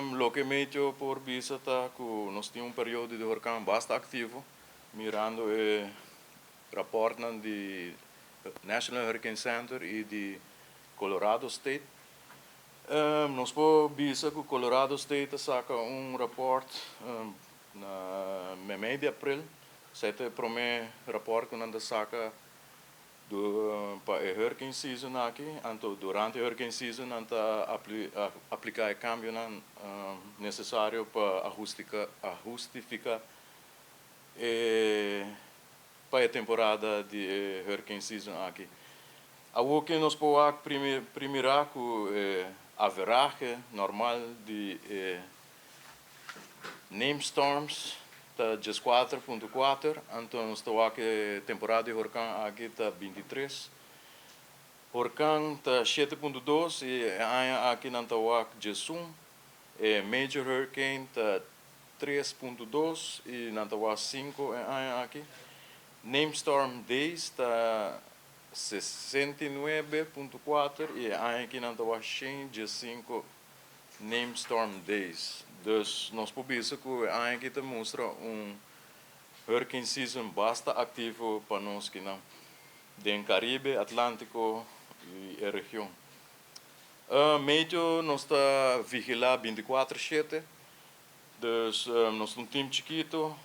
Lo que Meteo por visa está que nós temos período de huracão bastante ativo, mirando o rapport de National Hurricane Center e de Colorado State. Nós podemos ver que o Colorado State saca rapport na meio de abril. Este é o primeiro rapport que nós saca para a hurricane season aqui. Então, durante a hurricane season, nós aplicar o câmbio necessário para justificar para a temporada de hurricane season aqui. O que nós podemos primeiro com a averagem normal de name storms está 4.4, então nós estamos aqui a temporada de huracão aqui está 23. Huracão está 7.2 e aqui não está aqui 1. Major Hurricane está 3.2 e não está 5 aqui. Name Storm Days está 69.4 e aqui não está 5 Name Storm Days. Dus nós podemos ver que aqui mostra hurricane season bastante ativo para nós que não do Caribe, Atlântico e a região. Meteo nós está vigilar 24/7. Dus nós um time chiquito.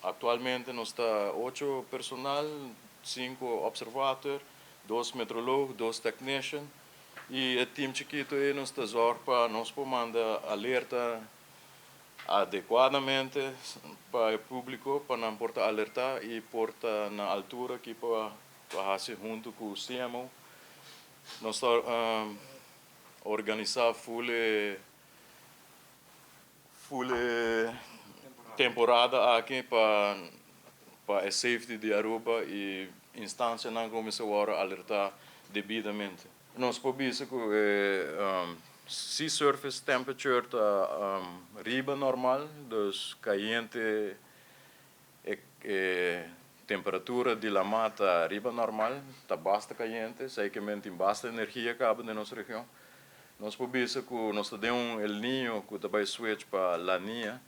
Atualmente nós está 8 personal, 5 observadores, 2 meteorólogos, 2 technicians. E o time chiquito nós está zorga para nós mandar alerta adequadamente para o público, para não portar alerta e portar na altura que para fazer junto com o CMO. Nós está organizar full temporada aqui para a safety de Aruba e instância não começa a alertar devidamente. Nós podemos ver que sea surface temperature está riba normal, dus caliente temperatura de la mata riba normal, está bastante caliente, certamente tem bastante energia cabo na nossa região. Nós podemos ver que nós temos El Niño que vai switch para La Niña.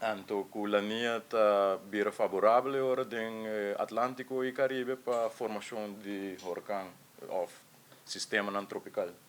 Então, que La Niña está bem favorável agora no Atlântico e Caribe para a formação de huracão, ou sistema não tropical.